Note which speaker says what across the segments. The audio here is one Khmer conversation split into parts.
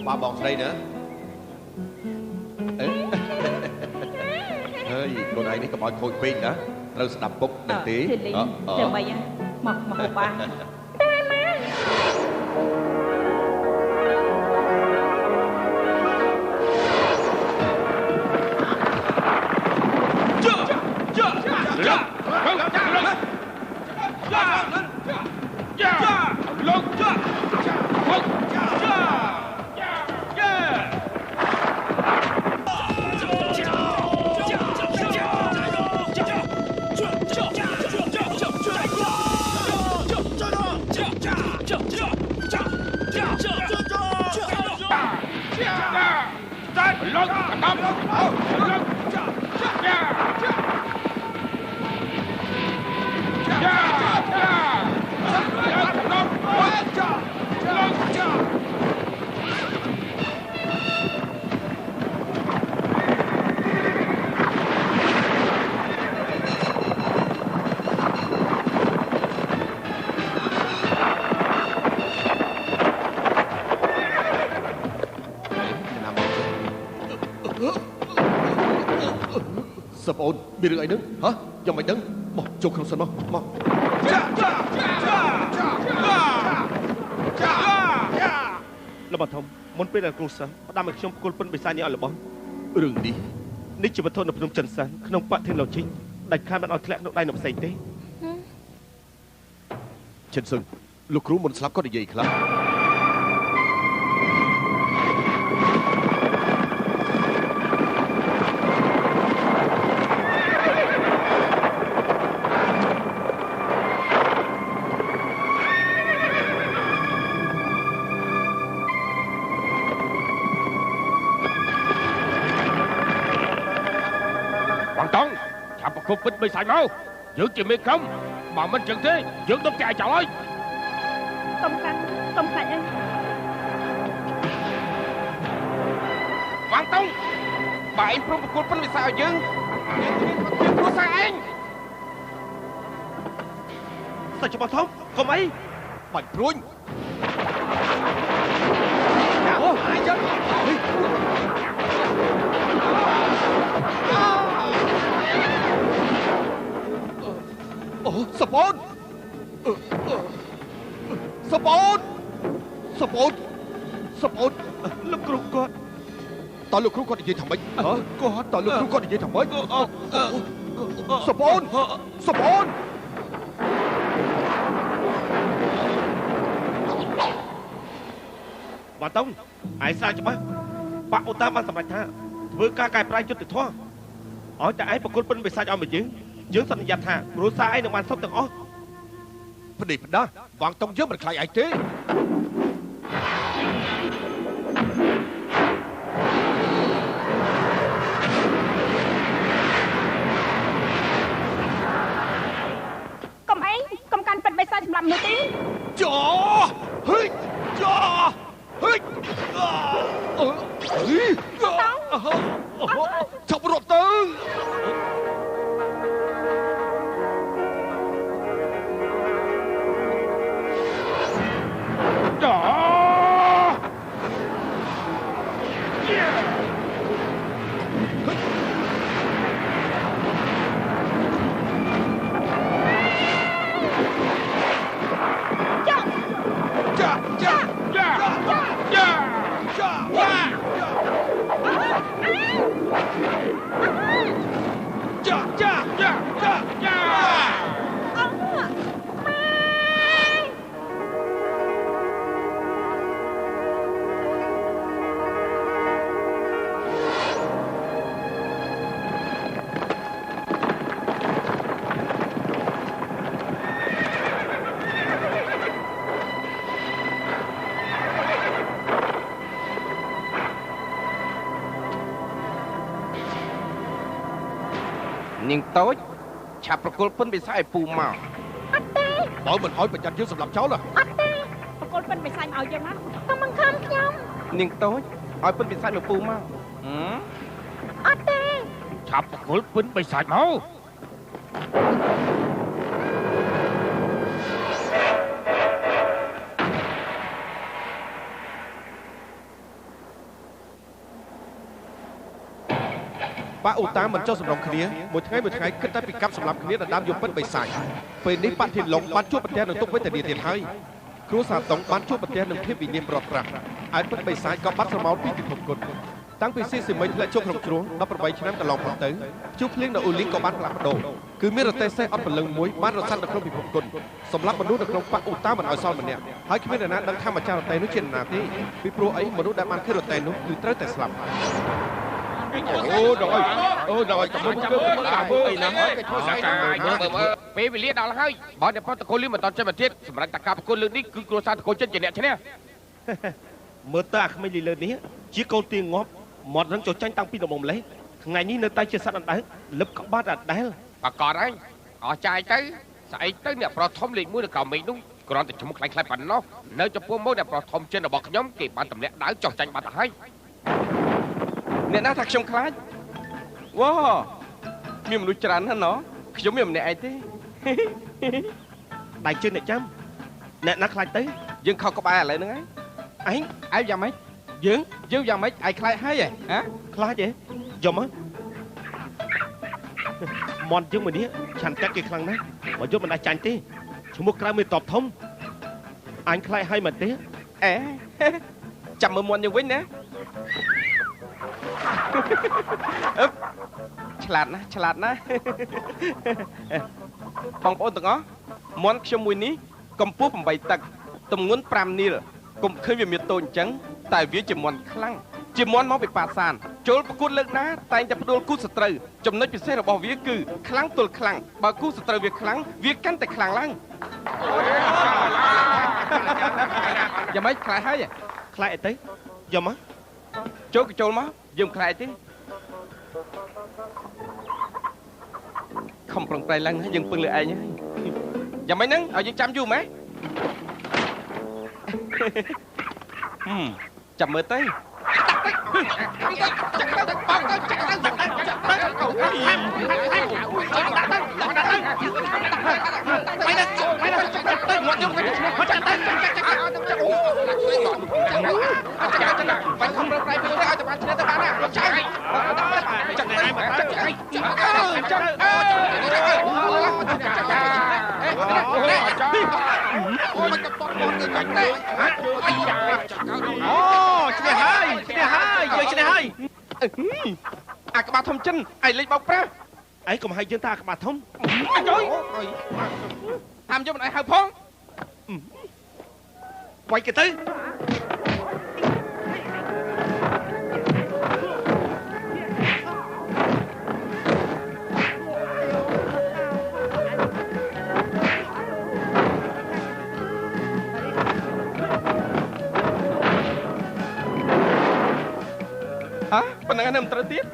Speaker 1: បាបងស្រីណាហើយខ្លួនឯងនេះកុំឲ្យខូចពេកណាត្រូវស្ដាប់ពុកនឹងទេ
Speaker 2: ចាំមិនមកបាសប្អូនមានរឿងអីហ្នឹងហ៎យ៉ាងមិនដឹងមកចូលក្នុងសិនមកលោកបាធំមុនពេលដែលគ្រូសិស្សផ្ដាំឲ្យខ្ញុំគល់ពិនបិសាចនេះឲ្យរបស់រឿងនេះជាវត្ថុនៅភ្នំចិនសានក្នុងបទធានលោកជីងដាច់ខាតមិនឲ្យធ្លាក់ក្នុងដៃអ្នកផ្សេងទេចិនសឹងលោកគ្រូមុនស្លាប់ក៏និយាយខ្លះគប់ពិតបីសាច់មកយើងជាមេក្រុមបើមិនចឹងទេយើងទៅចាយចោលហើយកុំខ្លាចអីវ៉ាងតុងបើឯងព្រមប្រគល់ពិនវិសាឲ្យយើងគ្រួសារឯងសាច់ច្បាស់ធំកុំអីបាច់ព្រួញអូអាយចឹងអូសប្អូនលោកគ្រូគាត់តើលោកគ្រូគាត់និយាយថាម៉េចគាត់តើលោកគ្រូគាត់និយាយថាម៉េចសប្អូនបាទតុងឯងស្រាវច្បាស់បាក់អូតាបានសម្រេចថាធ្វើការកែប្រែយុទ្ធធម៌ឲ្យតែឯងប្រគល់ពិនបិសាចឲ្យមកយើងសន្យាថាគ្រួសារឯងនឹងបានសុខទាំងអស់ផ្ដេសផ្ដាស់វ៉ាងតុងយើងមិនខ្លាចឯងទេកុំកាន់ពិនបិសាចសម្រាប់មនុស្សទេចាហេចាហេចាប់រត់ទៅនាងតូចឆាប់ប្រគល់ពិនបិសាចឲ្យពូមកអត់ទេបើមិនឲ្យប្រយ័ត្នយើងសម្រាប់ចោលអត់ទេប្រគល់ពិនបិសាចមកឲ្យយើងមកកុំបង្ខំខ្ញុំនាងតូចឲ្យពិនបិសាចមកពូមកអត់ទេឆាប់ប្រគល់ពិនបិសាចមក
Speaker 3: ប៉ាអូតាមិនចុះសម្រុងគ្នាមួយថ្ងៃគិតតែពីកាប់សម្លាប់គ្នាដណ្ដើមយកពិតបិសាចពេលនេះប៉ាធីឡុងបានជួបប្រទះនឹងទុកវេទនាទៀតហើយគ្រួសារតុងបានជួបប្រទះនឹងភាពវិនាមប្រត់ប្រាស់ឯពិតបិសាចក៏បាត់ស្រមោលពីពិភពគុណតាំងពីស៊ីមីធ្លាក់ចុះក្នុងជ្រោះ18ឆ្នាំកន្លងផុតទៅជួបភ្លៀងនៅអូលីងក៏បានផ្លាស់ប្ដូរគឺមានរទេះសេះអត់ពលឹងមួយបានរត់សាត់នៅក្នុងពិភពគុណសម្រាប់មនុស្សនៅក្នុងប៉ាអូតាមិនឲ្យសល់ម្នាក់ហើយគ្មាននរណាដឹងថាម្ចាស់រទេះនោះជានរណាទេពីព្រោះអីមនុស្សដែលបានឃើញរទេះនោះគឺត្រូវតែស្លាប់អូដល់ឲ្យកំពុងធ្វើការធ្វើអីណាគេធ្វើស្អីណា
Speaker 2: ពេលវេលាដល់ហើយបើតែតកូលលីមិនតន់ចេញមកទៀតសម្រាប់តការប្រគល់លើកនេះគឺគ្រួសារតកូលចិនជាអ្នកឈ្នះ
Speaker 3: មើលតើអាក្មេងលីលើនេះជាកូនទៀងងាប់មាត់រឹងចុះចាញ់តាំងពីដំបូងម្លេះថ្ងៃនេះនៅតែជាសត្វអណ្ដើកលឹបក្បាត់អណ្ដែល
Speaker 2: ប្រកាសហើយអស់ចាយទៅស្អែកទៅអ្នកប្រុសធំលេខ1នៅក្រៅមេឃនោះគ្រាន់តែឈ្មោះខ្លាំងៗប៉ុណ្ណោះនៅចំពោះមកអ្នកប្រុសធំចិនរបស់ខ្ញុំគេបានទម្លាក់ដាវចុះចាញ់បាត់ទៅហើយអ្នកណាថាខ្ញុំខ្លាចវ៉ាមានមនុស្សច្រើនណាស់ណោះខ្ញុំមានម្នាក់ឯងទេ
Speaker 3: ដៃជើងអ្នកចាំអ្នកណាខ្លាចទៅ
Speaker 2: យើងខុសក្បែរឥឡូវហ្នឹងឯងយ៉ាងម៉េចយើងយ៉ាងម៉េចឯងខ្លាចហើយហ៎
Speaker 3: ខ្លាចទេយំហ៎មន់យើងមួយនេះឆាន់កាត់គេខ្លាំងណាស់បើយកមិនដាច់ចាញ់ទេឈ្មោះក្រៅមានតបធំអញខ្លាចហើយមែនទេ
Speaker 2: ចាំមើលមន់យើងវិញណាឆ្លាតណាស់បងប្អូនទាំងអស់មន់ខ្ញុំមួយនេះកម្ពស់8តឹកទម្ងន់5នីលកុំឃើញវាមានតូចអញ្ចឹងតែវាជាមន់ខ្លាំងជាមន់មកពីប៉ាសានចូលប្រកួតលើកណាតែងតែផ្ដួលគូសត្រូវចំណុចពិសេសរបស់វាគឺខ្លាំងទល់ខ្លាំងបើគូសត្រូវវាខ្លាំងវាកាន់តែខ្លាំងឡើងយ៉ាងម៉េចខ្លាចហើយ
Speaker 3: ខ្លាចអីទៅយំហ៎
Speaker 2: ចូលមកយើងខ្លាចទេខំប្រឹងប្រែងឡើងយើងពឹងលើឯងហើយយ៉ាងម៉េចហ្នឹងឲ្យយើងចាំយូរម៉េចចាំមើលទៅអាក្បាលធំចិនឯងលេងបោកប្រាស់
Speaker 3: ឯងកុំឲ្យយើងថាអាក្បាលធំ
Speaker 2: ហាមយកមិនឲ្យហៅផង
Speaker 3: វាយគេទៅ
Speaker 2: ប៉ុណ្ណឹងនៅមិនត្រូវទៀត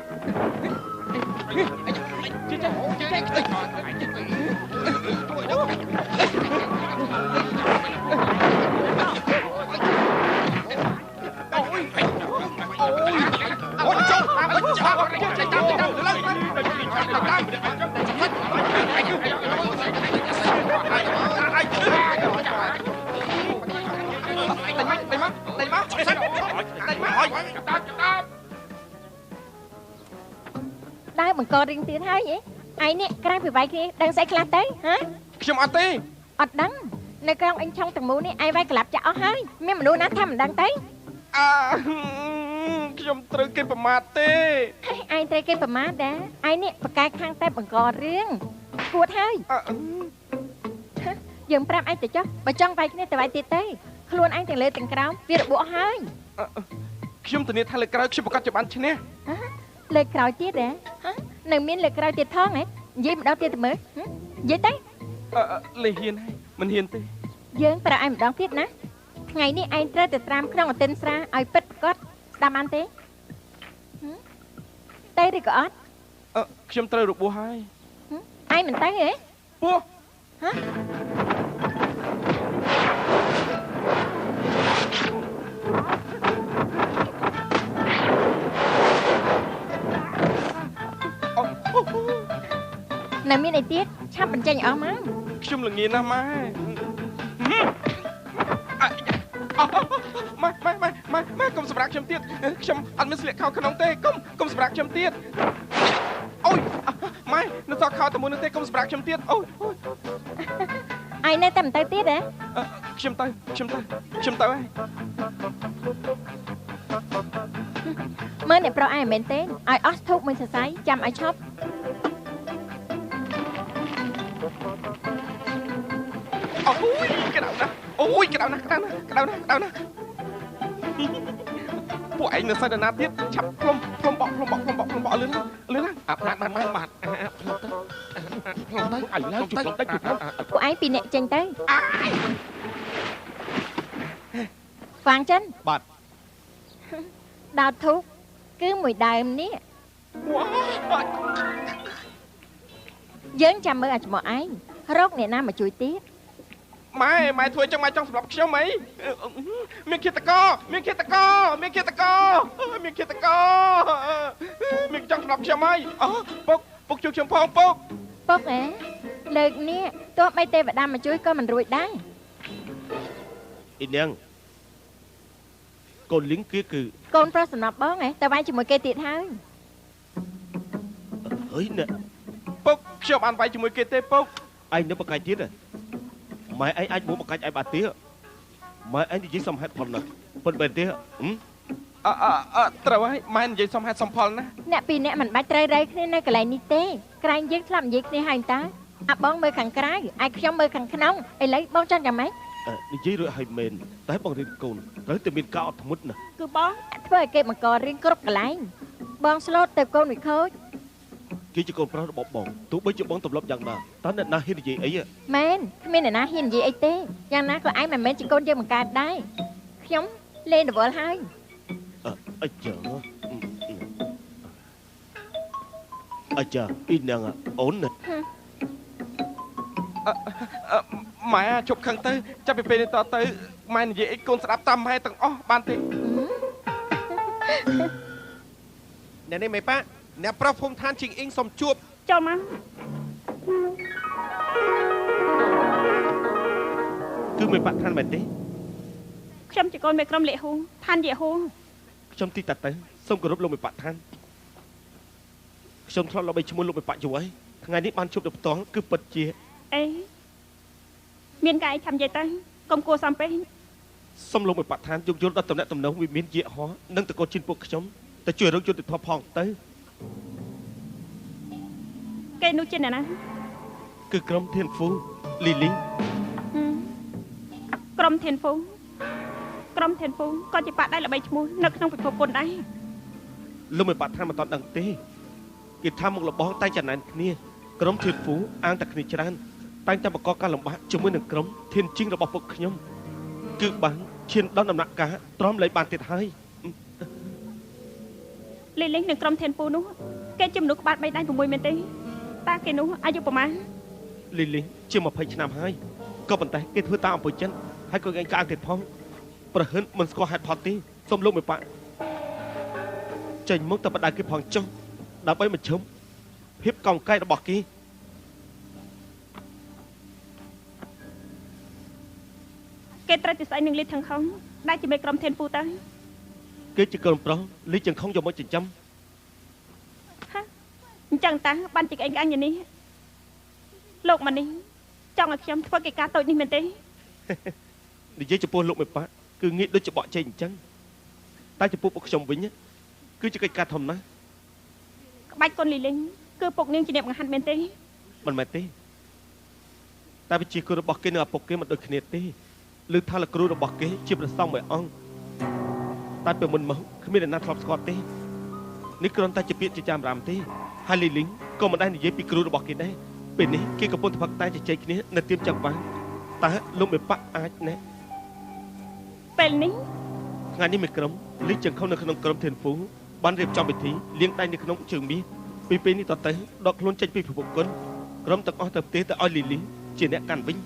Speaker 4: បង្ករៀងទៀតហើយឯងនេះក្រៅពីវាយគ្នាដឹងស្អីខ្លះទៅហ៎
Speaker 2: ខ្ញុំអត់ទេ
Speaker 4: អត់ដឹងនៅក្រុងអញឆុងទាំងមូលនេះឯងវាយក្លាប់ចាក់អស់ហើយមានមនុស្សណាថាមិនដឹងទៅ
Speaker 2: ខ្ញុំត្រូវគេប្រមាថទេ
Speaker 4: ឯងត្រូវគេប្រមាថដែរឯងនេះបកកែខាងតែបង្ករឿងគួតហើយយើងប្រាប់ឯងទៅចុះបើចង់វាយគ្នាទៅវាយទៀតទេខ្លួនឯងទាំងលើទាំងក្រោមវារបួសហើយ
Speaker 2: ខ្ញុំធានាថាលើក្រោយខ្ញុំប្រកាសជាបានឈ្នះ
Speaker 4: លើក្រោយទៀតហ៎នៅមានលើក្រោយទៀតផងហ៎និយាយម្ដងទៀតទៅមើលនិយាយទៅ
Speaker 2: លេហ៊ានហើយមិនហ៊ានទេ
Speaker 4: យើងប្រាប់ឯងម្ដងទៀតណាថ្ងៃនេះឯងត្រូវទៅត្រាំក្នុងអទិនស្រាឲ្យពិតប្រាកដស្ដាប់បានទេទេឬក៏អត់
Speaker 2: ខ្ញុំត្រូវរបួសហើយ
Speaker 4: ឯងមិនទៅហ៎
Speaker 2: ពោះ
Speaker 4: ហ៎នៅមានអីទៀតឆាប់បញ្ចេញអស់មក
Speaker 2: ខ្ញុំល្ងាណាស់ម៉ែម៉ែកុំសម្រាប់ខ្ញុំទៀតខ្ញុំអត់មានស្លៀកខោក្នុងទេកុំសម្រាប់ខ្ញុំទៀត ម៉ែនៅសក់ខោតែមួយនឹងទេកុំសម្រាប់ខ្ញុំទៀតអូយ
Speaker 4: ឯនៅតែមិនទៅទៀតហ៎
Speaker 2: ខ្ញុំទៅហើយ
Speaker 4: មើលអ្នកប្រុសឯងមែនទេឲ្យអស់ធូបមួយសរសៃចាំឲ្យឈប់
Speaker 2: អូយក្តៅណាស់ក្តៅណាស់ពួកឯងនៅសៃដណាទៀតឆាប់ផ្លុំបក់លឿនអាប់បាទផ្លុំទៅឲ្យឡើងជុំទៅ
Speaker 4: ពួកឯងពីរនាក់ចេញទៅហ្វាងចិន
Speaker 3: បាទ
Speaker 4: ដោតធូបគឺមួយដើមនេះយើងចាំមើលឲ្យច្មោះឯងរកអ្នកណាមកជួយទៀត
Speaker 2: ម៉ែធ្វើចឹងម៉ែចង់សម្រាប់ខ្ញុំអីមានឃាតករមានចង់សម្រាប់ខ្ញុំអីពុកជួយខ្ញុំផងពុក
Speaker 4: លើកនេះទោះបីទេវតាមកជួយក៏មិនរួចដែរ
Speaker 3: អ៊ីនាងកូនលីងគឺ
Speaker 4: កូនប្រុសសំណប់បងតែវាយជាមួយគេទៀតហើយ
Speaker 3: ណែ
Speaker 2: ពុកខ្ញុំបានវាយជាមួយគេទេពុក
Speaker 3: ឯងនៅបកាច់ទៀតម៉ែឯងអាចមកបកាច់ឯងបាត់ទៀតម៉ែឯងនិយាយសំហេតុផលណាប៉ុន្តែទៀត
Speaker 2: ត្រូវហើយម៉ែនិយាយសំហេតុសំផលណា
Speaker 4: អ្នកពីរអ្នកមិនបាច់ត្រូវរៃគ្នានៅកន្លែងនេះទេក្រែងយើងធ្លាប់និយាយគ្នាហើយតើអាបងមើលខាងក្រៅឯខ្ញុំមើលខាងក្នុងឥឡូវបងចង់យ៉ាងម៉េច
Speaker 3: និយាយរួចហើយមែនតែបងរៀនកូនត្រូវតែមានការអត់ធ្មត់ណា
Speaker 4: គឺបងធ្វើឲ្យគេបង្ករឿងគ្រប់កន្លែងបងស្លូតទៅកូនវិខូច
Speaker 3: គេជាកូនប្រុសរបស់បងទោះបីជាបងទម្លាប់យ៉ាងណាតើអ្នកណាហ៊ាននិយាយអី
Speaker 4: មែនគ្មានអ្នកណាហ៊ាននិយាយអីទេយ៉ាងណាក៏ឯងមិនមែនជាកូនយើងបង្កើតដែរខ្ញុំលេងរវល់ហើយ
Speaker 3: អាចាអ៊ីនាងអូនណា
Speaker 2: ម៉ែជប់ខឹងទៅចាប់ពីពេលនេះតទៅម៉ែនិយាយអីកូនស្ដាប់តាមម៉ែទាំងអស់បានទេ
Speaker 3: អ្នកនេះមេប៉ាអ្នកប្រុសភូមិឋានជីងអ៊ីងសុំជួប
Speaker 4: ចូលមក
Speaker 3: គឺមេប៉ាឋានមែនទេ
Speaker 4: ខ្ញុំជាកូនមេក្រុមលេខហួងឋានយេហួង
Speaker 3: ខ្ញុំទីតាទៅសូមគោរពលោកមេប៉ាឋានខ្ញុំធ្លាប់ល្បីឈ្មោះលោកមេប៉ាយូរហើយថ្ងៃនេះបានជួបទៅផ្ទាល់គឺពិតជា
Speaker 4: អេមានកាយចាំនិយាយទៅកុំគួរសំពេញ
Speaker 3: សូមលោកមេប៉ាឋានយកយល់ដល់តំណែងតំណងវិមានយេហោនិងតកូនជិនពួកខ្ញុំទៅជួយរកយុទ្ធធម៌ផងទៅ
Speaker 4: គេនោះជាអ្នកណា
Speaker 3: គឺក្រុមធានហ្វូលីលីង
Speaker 4: ក្រុមធានហ្វូក៏ជាបាក់ដែរល្បីឈ្មោះនៅក្នុងពិភពគុណដែរ
Speaker 3: លោកមេប៉ាឋានមិនតន់ដឹងទេគេថាមុខលបងតែចំណែនគ្នាក្រុមធានហ្វូអាងតែគ្នាច្រើនតែងតែបង្កការលំបាកជាមួយនឹងក្រុមធានជីងរបស់ពួកខ្ញុំគឺបានឈានដល់ដំណាក់កាលទ្រាំលែងបានទៀតហើយ
Speaker 4: លីលីងនឹងក្រុមធានហ្វូនោះគេជាមនុស្សក្បាល3ដៃ6មែនទេតើគេនោះអាយុប្រមាណ
Speaker 3: លីលីងជា20ឆ្នាំហើយក៏ប៉ុន្តែគេធ្វើតាមអំពើចិនហើយក៏គេកាងទៀតផងប្រហិនមិនស្គាល់ហេតុផលទេសូមលោកមេប៉ាចេញមកទៅបដៅគេផងចុះដើម្បីបញ្ឈប់ភាពកោងកែរបស់គេ
Speaker 4: ត្រូវតែស្អីនឹងលីថងខុងដែលជាមេក្រុមធានហ្វូទៅ
Speaker 3: គេជាកូនប្រុសលីចង្ខុងយកមកចិញ្ចឹម
Speaker 4: អញ្ចឹងតាបានជាក្អេងក្អាញ់នេះលោកមកនេះចង់ឲ្យខ្ញុំធ្វើកិច្ចការតូចនេះមែនទេ
Speaker 3: និយាយចំពោះលោកមេប៉ាគឺងាយដូចច្បក់ចេញអញ្ចឹងតែចំពោះពួកខ្ញុំវិញគឺជាកិច្ចការធំណាស់
Speaker 4: ក្បាច់កូនលីលីងគឺពុកនាងជាអ្នកបង្ហាត់មែនទេ
Speaker 3: មិនមែនទេតែវិជាគូរបស់គេនិងឪពុកគេមិនដូចគ្នាទេឬថាលោកគ្រូរបស់គេជាព្រះសង្ឃមួយអង្គតែពេលមុនមកគ្មានអ្នកណាធ្លាប់ស្គាល់ទេនេះគ្រាន់តែជាពាក្យជាចាំរាមទេហើយលីលីងក៏មិនដែលនិយាយពីគ្រូរបស់គេដែរពេលនេះគេកំពុងតែផឹកតែជជែកគ្នានៅទៀមចង្វាតើលោកមេប៉ាអាចណា
Speaker 4: ពេលនេះ
Speaker 3: ថ្ងៃនេះមួយក្រុមលីចង្ខុងនៅក្នុងក្រុមធានហ្វូបានរៀបចំពិធីលាងដៃនៅក្នុងជើងមាសពីពេលនេះតទៅដកខ្លួនចេញពីប្រភពគុណក្រុមទាំងអស់ទៅផ្ទះទៅឲ្យលីលីងជាអ្នកកាន់វិញ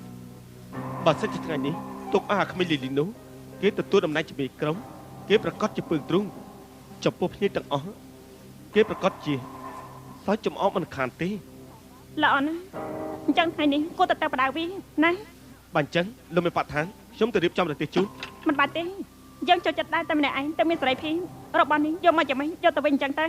Speaker 3: បើសិនជាថ្ងៃនេះទុកអាក្មេងលីលីងនោះគេទទួលតំណែងជាមេក្រុមគេប្រកាសជាពើទ្រូងចំពោះភ្ញៀវទាំងអស់គេប្រកាសជាសើចចំអកមិនខានទេ
Speaker 4: ល្អណាស់អញ្ចឹងថ្ងៃនេះគួរតែទៅបដៅវាណា
Speaker 3: បើអញ្ចឹងលោកមេប៉ាឋានខ្ញុំទៅរៀបចំរទេសជូន
Speaker 4: មិនបាច់ទេយើងចូលចិត្តដែរតែម្នាក់ឯងទៅមានសេរីភាពរបស់នេះយកមកចាំមិនយកទៅវិញអញ្ចឹងទៅ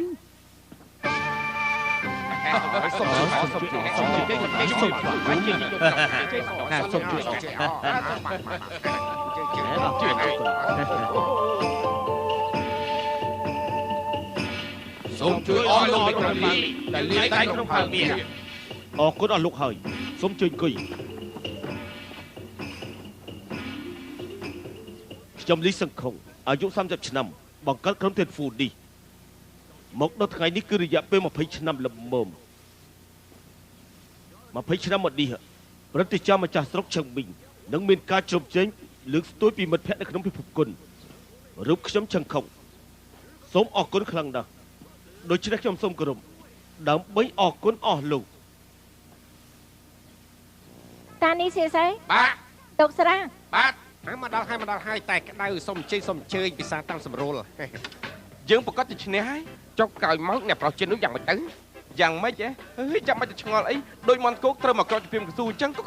Speaker 2: សូមជួយអស់លោកមេក្រមលីដែលលាយដៃក្នុងផើងមាសអរគុណអស់លោកហើយសូមជួយអង្គុយខ្ញុំលីសង្ឃុងអាយុ30ឆ្នាំបង្កើតក្រុម Ten Food នេះមកដល់ថ្ងៃនេះគឺរយៈពេល20ឆ្នាំល្មម20ឆ្នាំមកនេះព្រឹទ្ធាចារ្យម្ចាស់ស្រុកឈឹងមីងនឹងមានការជ្រោមជ្រែងលើកស្ទួយពីមិត្តភ័ក្តិនៅក្នុងពិភពគុណរូបខ្ញុំឈឹងខុងសូមអរគុណខ្លាំងណាស់ដូច្នេះខ្ញុំសូមគោរពដើម្បីអរគុណអស់លោក
Speaker 4: តានេះសៀស័យ
Speaker 5: បាទ
Speaker 4: តុកស្រា
Speaker 5: បាទហើយមកដល់ហើយតែក្តៅសុំអញ្ជើញពិសាតាមសម្រួល
Speaker 2: យើងប្រកាសទៅឈ្នះហើយចុកក្រោយមកអ្នកប្រោសជាតិនោះយ៉ាងម៉េចទៅយ៉ាងម៉េចហ៎អើយចាំមិនទៅឆ្ងល់អីដូចមន់គោកត្រូវមកក្រោយជំរាមកស៊ូអញ្ចឹងក៏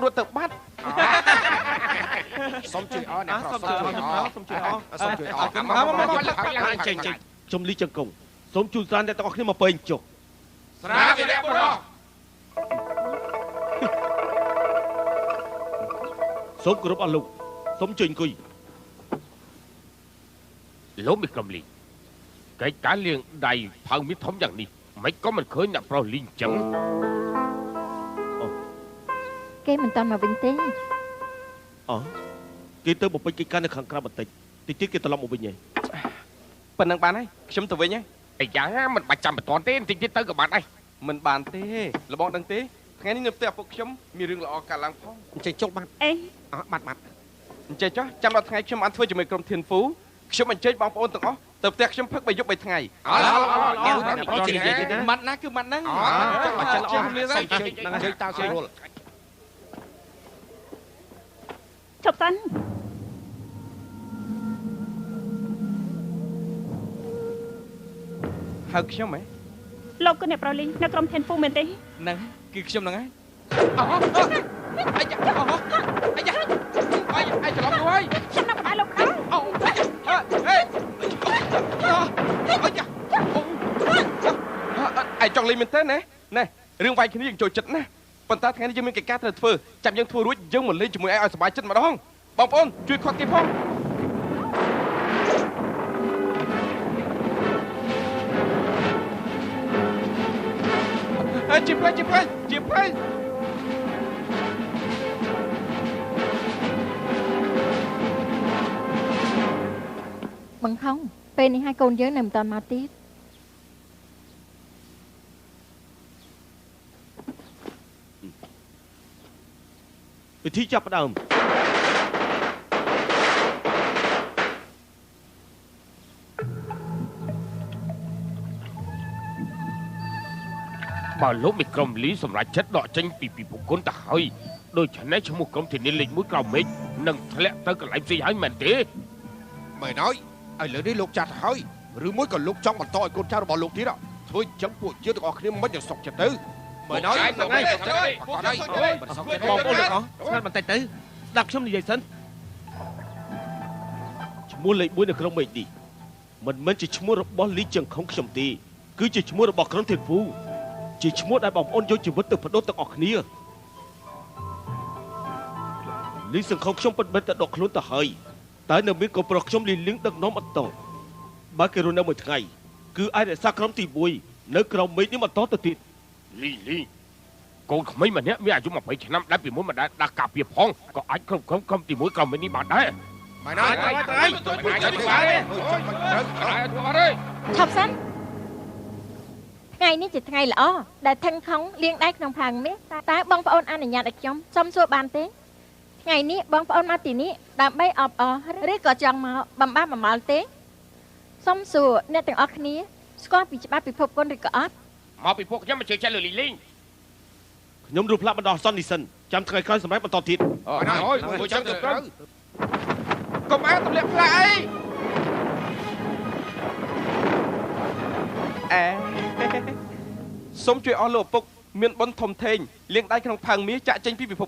Speaker 2: រត់ទៅបាត់
Speaker 5: សុំជួយអរអ្នកប្រោស
Speaker 2: សុំជួយអរខ្ញុំលីចង្គង់សូមជួយស្រានអ្នកទាំងអស់គ្នាមកពេញចុះ
Speaker 5: ស្រាវីរៈបុរស
Speaker 2: សូមគោរពអស់លោកសូមជួយអង្គុយលោកមីកំលីកិច្ចការលាងដៃផើងមានធំយ៉ាងនេះមិនក៏មិនឃើញអ្នកប្រុសលីងចឹង
Speaker 4: គេមិនតាន់មកវិញទេ
Speaker 2: គេទៅបំពេញកិច្ចការនៅខាងក្រៅបន្តិចទៀតគេត្រឡប់មកវិញហើយប៉ុណ្ណឹងបានហើយខ្ញុំទៅវិញហើយអាយ៉ាមិនបាច់ចាំបន្តទេបន្តិចទៀតទៅក៏បានដែរមិនបានទេលបងដឹងទេថ្ងៃនេះនៅផ្ទះឪពុកខ្ញុំមានរឿងល្អកើតឡើងផង
Speaker 5: អញ្ចឹងចុះបាត់
Speaker 4: អេ
Speaker 5: បាត់
Speaker 2: អញ្ចឹងចុះចាំដល់ថ្ងៃខ្ញុំបានធ្វើជាមួយក្រុមធានហ្វូខ្ញុំអញ្ជើញបងប្អូនទាំងអស់ទៅផ្ទះខ្ញុំផឹក3យប់3ថ្ងៃ
Speaker 5: ម៉ាត់ណាគឺម៉ាត់ហ្នឹង
Speaker 2: ចាំមកចិត្តល្អគ្នាទៅ
Speaker 5: ហ្នឹងហើយតើស្រួល
Speaker 4: ជប់សិន
Speaker 2: ហៅខ្ញុំហ៎
Speaker 4: លោកគឺអ្នកប្រលីងនៅក្រុម Ten Food មែនទេ
Speaker 2: ហ្នឹងគឺខ្ញុំហ្នឹងហើយអាយច្រឡំទៅហើយ
Speaker 4: ខ្ញុំនៅក្បែរលោកដែរ
Speaker 2: អាយចង់លេងមែនទេណែរឿងវាយគ្នាយើងចូលចិត្តណាប៉ុន្តែថ្ងៃនេះយើងមានកិច្ចការត្រូវធ្វើចាំយើងធ្វើរួចយើងមកលេងជាមួយឲ្យសប្បាយចិត្តម្ដងបងប្អូនជួយខាត់គេផងជាផ្លេ
Speaker 4: បង្ខំពេលនេះឲ្យកូនយើងនៅមិនតាន់មកទៀត
Speaker 2: ពិធីចាប់ផ្ដើមបើលោកមីក្រុមលីសម្រាប់ចិត្តដកចេញពីពិភពគុណទៅហើយដូច្នេះឈ្មោះក្រុមធានាលេខ1ក្រោមមេឃនឹងធ្លាក់ទៅកន្លែងផ្សេងហើយមែនទេ
Speaker 5: មែនហើយឥឡូវនេះលោកចាស់ទៅហើយឬមួយក៏លោកចង់បន្តឲ្យកូនចៅរបស់លោកទៀតធ្វើអញ្ចឹងពួកយើងទាំងអស់គ្នាមិនយ៉ាងសុខចិត្តទៅ
Speaker 2: មែនហើយហ្នឹងហើយបងប្អូនទាំងអស់ស្ងាត់បន្តិចទៅស្ដាប់ខ្ញុំនិយាយសិនឈ្មោះលេខ1នៅក្នុងមេឃនេះមិនមែនជាឈ្មោះរបស់លីចង្ខុងខ្ញុំទេគឺជាឈ្មោះរបស់ក្រុមធានហ្វូជាឈ្មោះដែលបងប្អូនយកជីវិតទៅបដូរទាំងអស់គ្នាលីសង្ខុងខ្ញុំពិតមែនតែដកខ្លួនទៅហើយតែនៅមានកូនប្រុសខ្ញុំលីលៀងដឹកនាំអត់តបើគេរស់នៅមួយថ្ងៃគឺអាចរក្សាក្រុមទី1នៅក្រោមមេឃនេះបន្តទៅទៀតលីកូនក្មេងម្នាក់មានអាយុ20ឆ្នាំដែលពីមុនមិនដែលដាស់ការពារផងក៏អាចគ្រប់គ្រងក្រុមទី1ក្រោមមេឃនេះបានដែរ
Speaker 5: មែនហើយ
Speaker 4: ថប់សិនថ្ងៃនេះជាថ្ងៃល្អដែលថឹងខំលៀងដៃក្នុងផើងមាសតើបងប្អូនអនុញ្ញាតឲ្យខ្ញុំសុំសួរបានទេថ្ងៃនេះបងប្អូនមកទីនេះដើម្បីអបអរឬក៏ចង់មកបំបល់ទេសុំសួរអ្នកទាំងអស់គ្នាស្គាល់ពីច្បាប់ពិភពគុណឬក៏អត់
Speaker 2: មកពីពួកខ្ញុំមិនជឿចិត្តលើលីលីងខ្ញុំរូបផ្លាក់បណ្ដោះសន្និសិនចាំថ្ងៃក្រោយសម្រាប់បន្តទៀត
Speaker 5: ហើយមួយចឹងទៅក
Speaker 2: ុំអាទម្លាក់ផ្លាក់អីសូមជួយអស់លោកឪពុកមានបុណ្យធំធេងលាងដៃក្នុងផើងមាសចាក់ចេញពីពិភព